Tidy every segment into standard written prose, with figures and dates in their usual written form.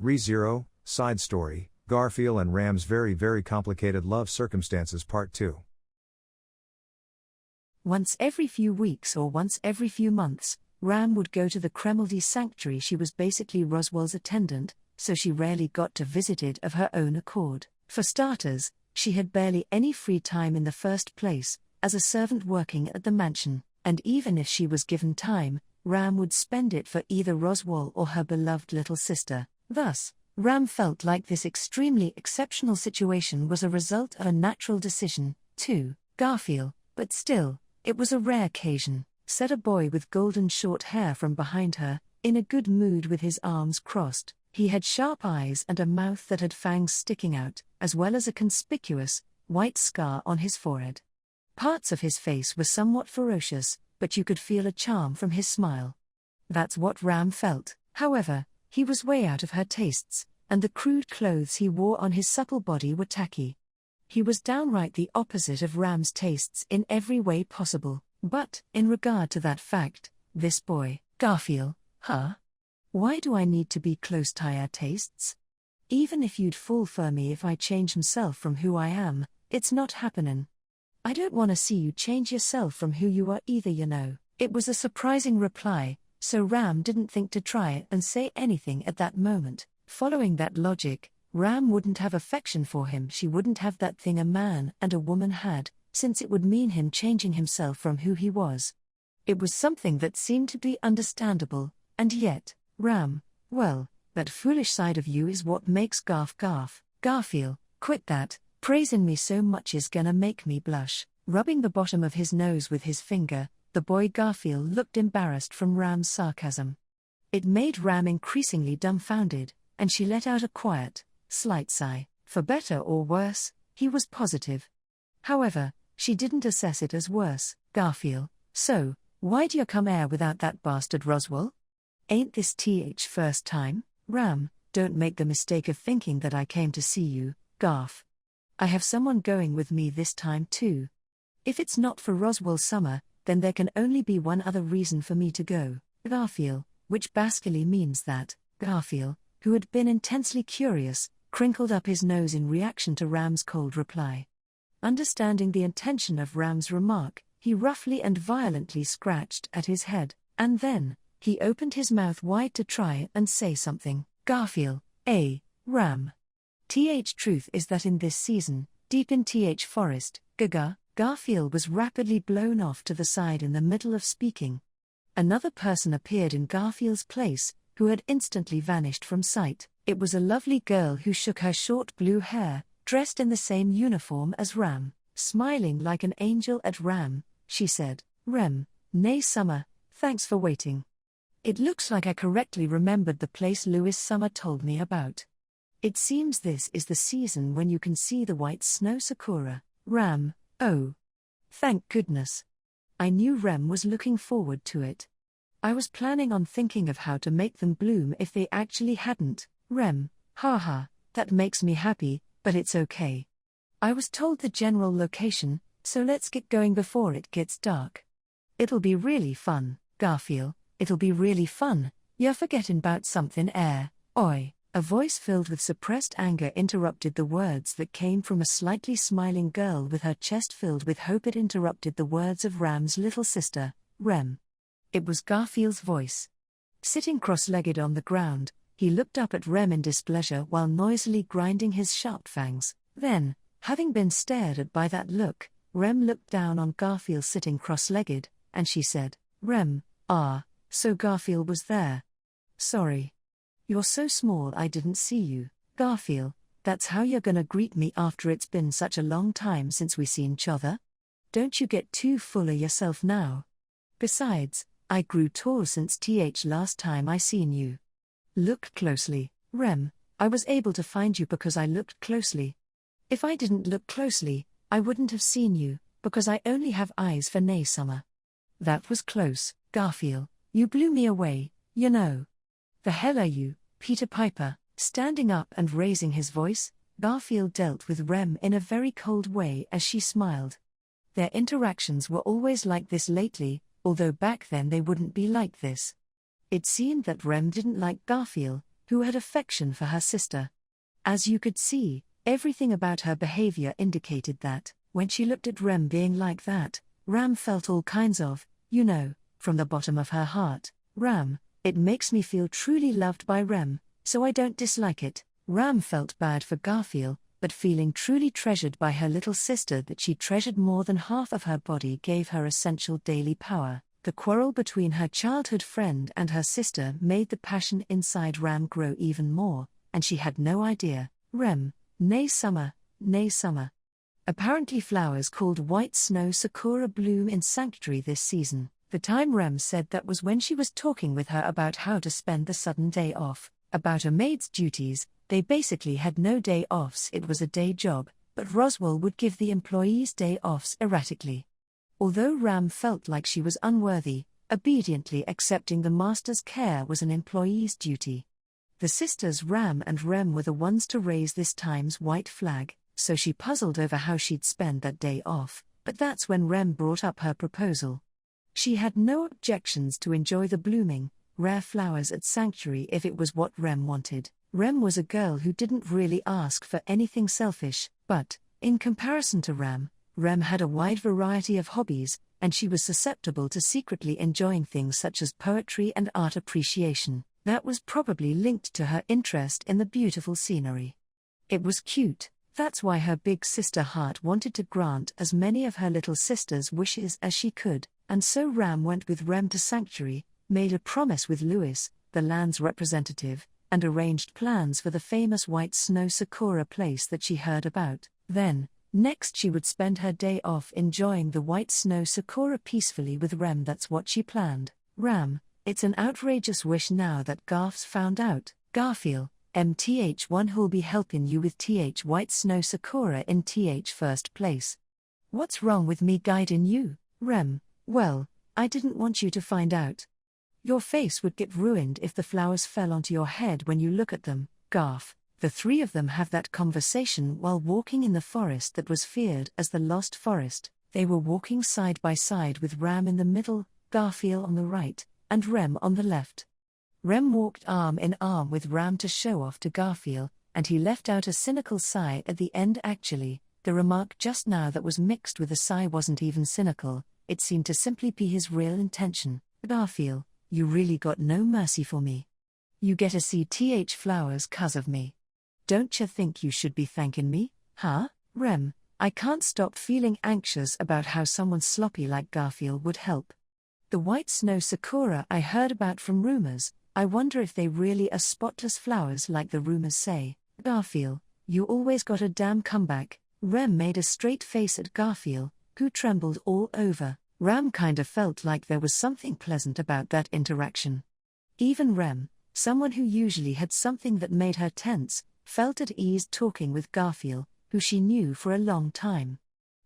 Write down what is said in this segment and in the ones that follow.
ReZero, Side Story, Garfiel and Ram's Very Very Complicated Love Circumstances Part 2. Once every few weeks or once every few months, Ram would go to the Kremeldy sanctuary. She was basically Roswell's attendant, so she rarely got to visit it of her own accord. For starters, she had barely any free time in the first place, as a servant working at the mansion, and even if she was given time, Ram would spend it for either Roswell or her beloved little sister. Thus, Ram felt like this extremely exceptional situation was a result of a natural decision, to Garfiel, but still, it was a rare occasion, said a boy with golden short hair from behind her, in a good mood with his arms crossed. He had sharp eyes and a mouth that had fangs sticking out, as well as a conspicuous, white scar on his forehead. Parts of his face were somewhat ferocious, but you could feel a charm from his smile. That's what Ram felt. However, he was way out of her tastes, and the crude clothes he wore on his supple body were tacky. He was downright the opposite of Ram's tastes in every way possible. But, in regard to that fact, this boy, Garfiel, why do I need to be close to your tastes? Even if you'd fall for me if I change myself from who I am, it's not happening. I don't want to see you change yourself from who you are either, you know. It was a surprising reply, so Ram didn't think to try and say anything at that moment. Following that logic, Ram wouldn't have affection for him. She wouldn't have that thing a man and a woman had, since it would mean him changing himself from who he was. It was something that seemed to be understandable, and yet, Ram, well, that foolish side of you is what makes Garfiel, quit that, praising me so much is gonna make me blush. Rubbing the bottom of his nose with his finger, the boy Garfiel looked embarrassed from Ram's sarcasm. It made Ram increasingly dumbfounded, and she let out a quiet, slight sigh. For better or worse, he was positive. However, she didn't assess it as worse. Garfiel, so, why'd you come here without that bastard Roswell? Ain't this first time? Ram, don't make the mistake of thinking that I came to see you, Garf. I have someone going with me this time too. If it's not for Roswell Summer, then there can only be one other reason for me to go. Garfiel, which basically means that, Garfiel, who had been intensely curious, crinkled up his nose in reaction to Ram's cold reply. Understanding the intention of Ram's remark, he roughly and violently scratched at his head, and then, he opened his mouth wide to try and say something. Garfiel, Ram. Truth is that in this season, deep in forest, Garfiel was rapidly blown off to the side in the middle of speaking. Another person appeared in Garfiel's place, who had instantly vanished from sight. It was a lovely girl who shook her short blue hair, dressed in the same uniform as Ram. Smiling like an angel at Ram, she said, Rem, nay Summer, thanks for waiting. It looks like I correctly remembered the place Louis Summer told me about. It seems this is the season when you can see the white snow sakura. Ram, oh. Thank goodness. I knew Rem was looking forward to it. I was planning on thinking of how to make them bloom if they actually hadn't. Rem, haha, that makes me happy, but it's okay. I was told the general location, so let's get going before it gets dark. It'll be really fun, Garfiel, it'll be really fun. You're forgetting about something, oi. A voice filled with suppressed anger interrupted the words that came from a slightly smiling girl with her chest filled with hope. It interrupted the words of Ram's little sister, Rem. It was Garfiel's voice. Sitting cross-legged on the ground, he looked up at Rem in displeasure while noisily grinding his sharp fangs. Then, having been stared at by that look, Rem looked down on Garfiel sitting cross-legged, and she said, Rem, so Garfiel was there. Sorry. You're so small I didn't see you. Garfiel, that's how you're gonna greet me after it's been such a long time since we seen each other? Don't you get too full of yourself now. Besides, I grew tall since last time I seen you. Look closely, Rem, I was able to find you because I looked closely. If I didn't look closely, I wouldn't have seen you, because I only have eyes for nay Summer. That was close, Garfiel, you blew me away, you know. The hell are you, Peter Piper? Standing up and raising his voice, Garfiel dealt with Rem in a very cold way as she smiled. Their interactions were always like this lately, although back then they wouldn't be like this. It seemed that Rem didn't like Garfiel, who had affection for her sister. As you could see, everything about her behavior indicated that, when she looked at Rem being like that, Ram felt all kinds of, from the bottom of her heart, Ram, it makes me feel truly loved by Rem, so I don't dislike it. Ram felt bad for Garfiel, but feeling truly treasured by her little sister that she treasured more than half of her body gave her essential daily power. The quarrel between her childhood friend and her sister made the passion inside Ram grow even more, and she had no idea. Rem, nay summer, nay summer. Apparently flowers called white snow sakura bloom in Sanctuary this season. The time Rem said that was when she was talking with her about how to spend the sudden day off. About a maid's duties, they basically had no day offs, it was a day job, but Roswell would give the employees day offs erratically. Although Ram felt like she was unworthy, obediently accepting the master's care was an employee's duty. The sisters Ram and Rem were the ones to raise this time's white flag, so she puzzled over how she'd spend that day off, but that's when Rem brought up her proposal. She had no objections to enjoy the blooming, rare flowers at Sanctuary if it was what Rem wanted. Rem was a girl who didn't really ask for anything selfish, but, in comparison to Rem had a wide variety of hobbies, and she was susceptible to secretly enjoying things such as poetry and art appreciation. That was probably linked to her interest in the beautiful scenery. It was cute, that's why her big sister heart wanted to grant as many of her little sister's wishes as she could, and so Ram went with Rem to Sanctuary, made a promise with Lewis, the land's representative, and arranged plans for the famous white snow sakura place that she heard about. Then, next she would spend her day off enjoying the white snow sakura peacefully with Rem. That's what she planned. Ram, it's an outrageous wish now that Garf's found out. Garfiel, MTH1 who'll be helping you with TH white snow sakura in TH first place. What's wrong with me guiding you? Rem, well, I didn't want you to find out. Your face would get ruined if the flowers fell onto your head when you look at them. Garf, the three of them have that conversation while walking in the forest that was feared as the Lost Forest. They were walking side by side with Ram in the middle, Garfiel on the right, and Rem on the left. Rem walked arm in arm with Ram to show off to Garfiel, and he left out a cynical sigh at the end. Actually, the remark just now that was mixed with a sigh wasn't even cynical, it seemed to simply be his real intention. Garfiel, you really got no mercy for me. You get to see TH flowers 'cause of me. Don't you think you should be thanking me, huh? Rem, I can't stop feeling anxious about how someone sloppy like Garfiel would help. The white snow sakura I heard about from rumors, I wonder if they really are spotless flowers like the rumors say. Garfiel, you always got a damn comeback. Rem made a straight face at Garfiel, who trembled all over. Ram kinda felt like there was something pleasant about that interaction. Even Rem, someone who usually had something that made her tense, felt at ease talking with Garfiel, who she knew for a long time.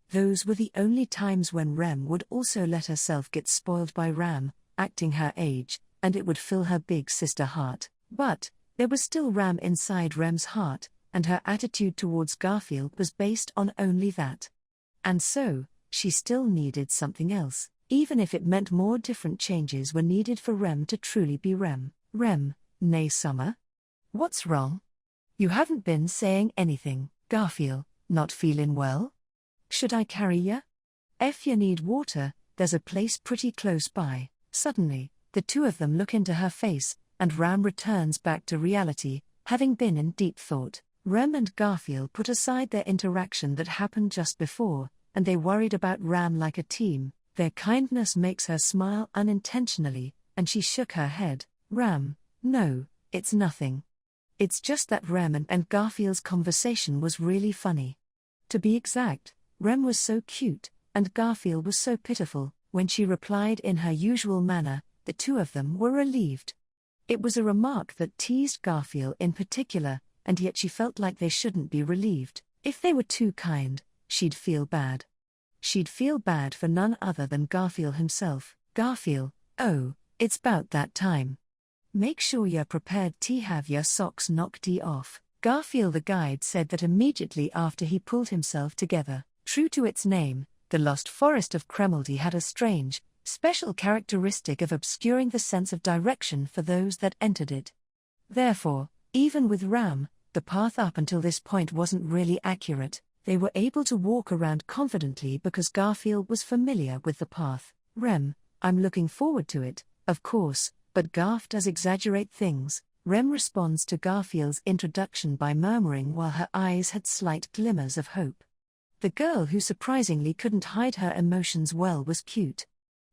Those were the only times when Rem would also let herself get spoiled by Ram, acting her age, and it would fill her big sister heart. But, there was still Ram inside Rem's heart, and her attitude towards Garfiel was based on only that. And so, she still needed something else, even if it meant more different changes were needed for Rem to truly be Rem. Rem, nay summer? What's wrong? You haven't been saying anything. Garfiel, not feelin' well? Should I carry ya? If you need water, there's a place pretty close by. Suddenly, the two of them look into her face, and Ram returns back to reality, having been in deep thought. Rem and Garfiel put aside their interaction that happened just before, and they worried about Ram like a team. Their kindness makes her smile unintentionally, and she shook her head. Ram, no, it's nothing. It's just that Rem and Garfiel's conversation was really funny. To be exact, Rem was so cute, and Garfiel was so pitiful. When she replied in her usual manner, the two of them were relieved. It was a remark that teased Garfiel in particular, and yet she felt like they shouldn't be relieved. If they were too kind, she'd feel bad. She'd feel bad for none other than Garfiel himself. Garfiel, oh, it's 'bout that time. Make sure you're prepared to have your socks knocked off. Garfiel the guide said that immediately after he pulled himself together. True to its name, the Lost Forest of Cremeldy had a strange, special characteristic of obscuring the sense of direction for those that entered it. Therefore, Even with Ram, the path up until this point wasn't really accurate. They were able to walk around confidently because Garfiel was familiar with the path. Rem, I'm looking forward to it, of course, but Garf does exaggerate things. Rem responds to Garfiel's introduction by murmuring while her eyes had slight glimmers of hope. The girl who surprisingly couldn't hide her emotions well was cute.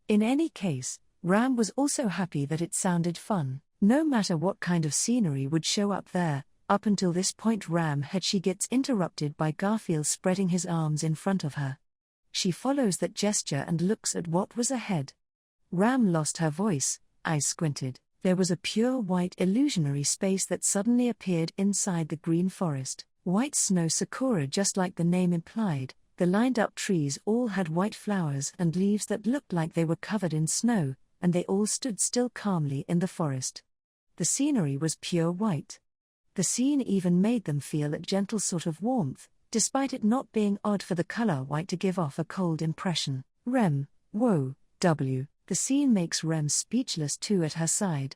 In any case, Ram was also happy that it sounded fun. No matter what kind of scenery would show up there, up until this point she gets interrupted by Garfiel spreading his arms in front of her. She follows that gesture and looks at what was ahead. Ram lost her voice, eyes squinted. There was a pure white illusionary space that suddenly appeared inside the green forest. White snow sakura, just like the name implied. The lined-up trees all had white flowers and leaves that looked like they were covered in snow, and they all stood still calmly in the forest. The scenery was pure white. The scene even made them feel a gentle sort of warmth, despite it not being odd for the color white to give off a cold impression. Rem, whoa, W. The scene makes Rem speechless too at her side.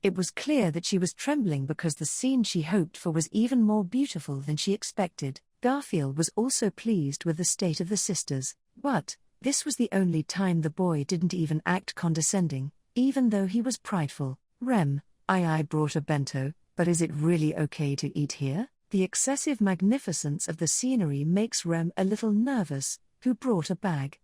It was clear that she was trembling because the scene she hoped for was even more beautiful than she expected. Garfiel was also pleased with the state of the sisters, but this was the only time the boy didn't even act condescending, even though he was prideful. Rem, I brought a bento, but is it really okay to eat here? The excessive magnificence of the scenery makes Rem a little nervous, who brought a bag.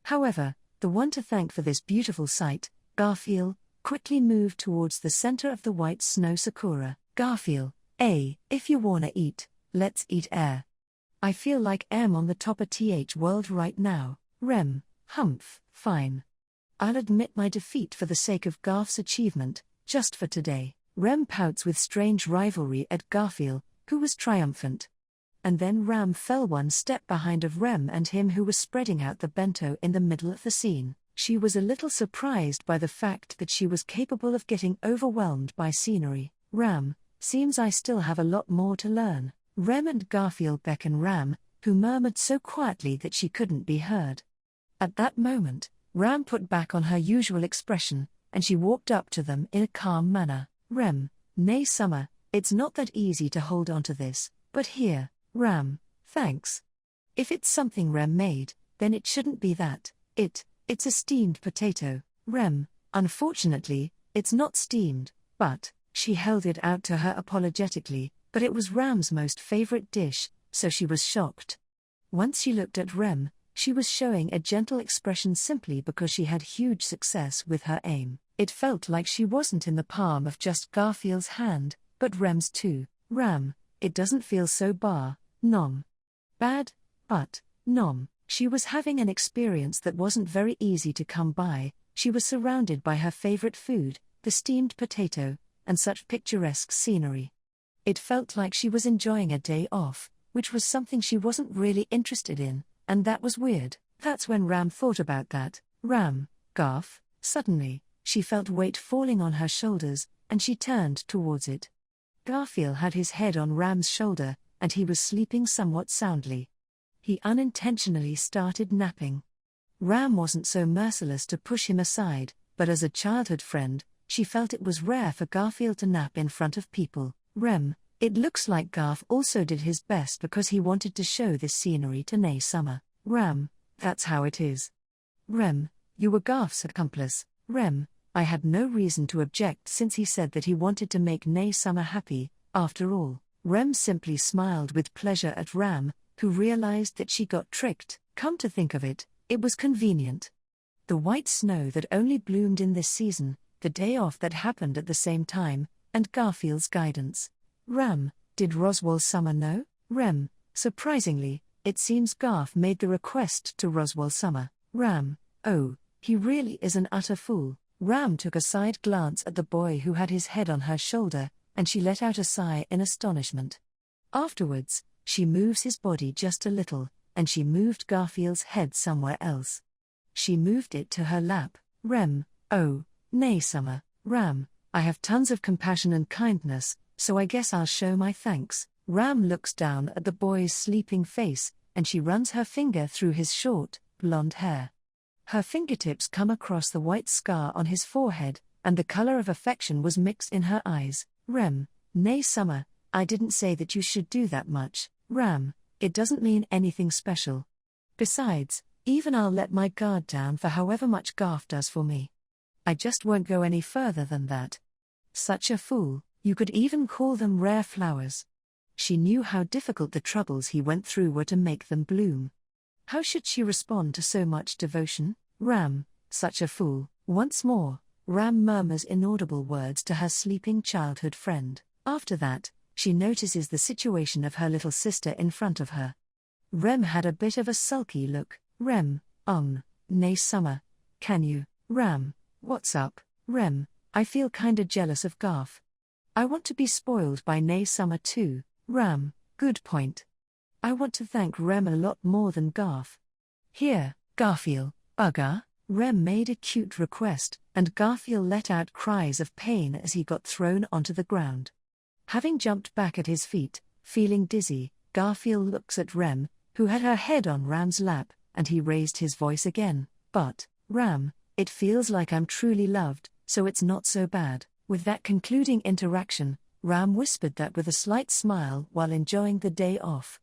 However, the one to thank for this beautiful sight, Garfiel, quickly moved towards the center of the white snow sakura. Garfiel, if you wanna eat, let's eat air. I feel like I'm on the top of TH world right now. Rem, humph, fine. I'll admit my defeat for the sake of Garf's achievement, just for today. Rem pouts with strange rivalry at Garfiel, who was triumphant. And then Ram fell one step behind of Rem and him, who was spreading out the bento in the middle of the scene. She was a little surprised by the fact that she was capable of getting overwhelmed by scenery. Ram, seems I still have a lot more to learn. Rem and Garfiel beckon Ram, who murmured so quietly that she couldn't be heard. At that moment, Ram put back on her usual expression, and she walked up to them in a calm manner. Rem, nay Summer, it's not that easy to hold on to this, but here, Ram, thanks. If it's something Rem made, then it shouldn't be that. It's a steamed potato. Rem, unfortunately, it's not steamed, but, she held it out to her apologetically, but it was Ram's most favorite dish, so she was shocked. Once she looked at Rem, she was showing a gentle expression simply because she had huge success with her aim. It felt like she wasn't in the palm of just Garfiel's hand, but Rem's too. Ram, it doesn't feel so nom. Bad, but, nom. She was having an experience that wasn't very easy to come by. She was surrounded by her favorite food, the steamed potato, and such picturesque scenery. It felt like she was enjoying a day off, which was something she wasn't really interested in, and that was weird. That's when Ram thought about that. Ram, Garf, suddenly, she felt weight falling on her shoulders, and she turned towards it. Garfiel had his head on Ram's shoulder, and he was sleeping somewhat soundly. He unintentionally started napping. Ram wasn't so merciless to push him aside, but as a childhood friend, she felt it was rare for Garfiel to nap in front of people. Rem, it looks like Garf also did his best because he wanted to show this scenery to Nay Summer. Ram, that's how it is. Rem, you were Garf's accomplice. Rem, I had no reason to object since he said that he wanted to make Nay Summer happy, after all. Rem simply smiled with pleasure at Ram, who realized that she got tricked. Come to think of it, it was convenient. The white snow that only bloomed in this season, the day off that happened at the same time, and Garfiel's guidance. Ram, did Roswell Summer know? Rem, surprisingly, it seems Garf made the request to Roswell Summer. Ram, oh, he really is an utter fool. Ram took a side glance at the boy who had his head on her shoulder, and she let out a sigh in astonishment. Afterwards, she moves his body just a little, and she moved Garfiel's head somewhere else. She moved it to her lap. Rem, oh, nay Summer. Ram, I have tons of compassion and kindness, so I guess I'll show my thanks. Ram looks down at the boy's sleeping face, and she runs her finger through his short, blonde hair. Her fingertips come across the white scar on his forehead, and the color of affection was mixed in her eyes. Rem, Nay Summer, I didn't say that you should do that much, Ram, it doesn't mean anything special. Besides, even I'll let my guard down for however much Garf does for me. I just won't go any further than that. Such a fool, you could even call them rare flowers. She knew how difficult the troubles he went through were to make them bloom. How should she respond to so much devotion? Ram, such a fool. Once more, Ram murmurs inaudible words to her sleeping childhood friend. After that, she notices the situation of her little sister in front of her. Rem had a bit of a sulky look. Rem, nay Summer, can you? Ram, what's up? Rem, I feel kinda jealous of Garf. I want to be spoiled by Nay Summer too. Ram, good point. I want to thank Rem a lot more than Garf. Here, Garfiel, bugger. Rem made a cute request, and Garfiel let out cries of pain as he got thrown onto the ground. Having jumped back at his feet, feeling dizzy, Garfiel looks at Rem, who had her head on Ram's lap, and he raised his voice again. But, Ram, it feels like I'm truly loved, so it's not so bad. With that concluding interaction, Ram whispered that with a slight smile while enjoying the day off.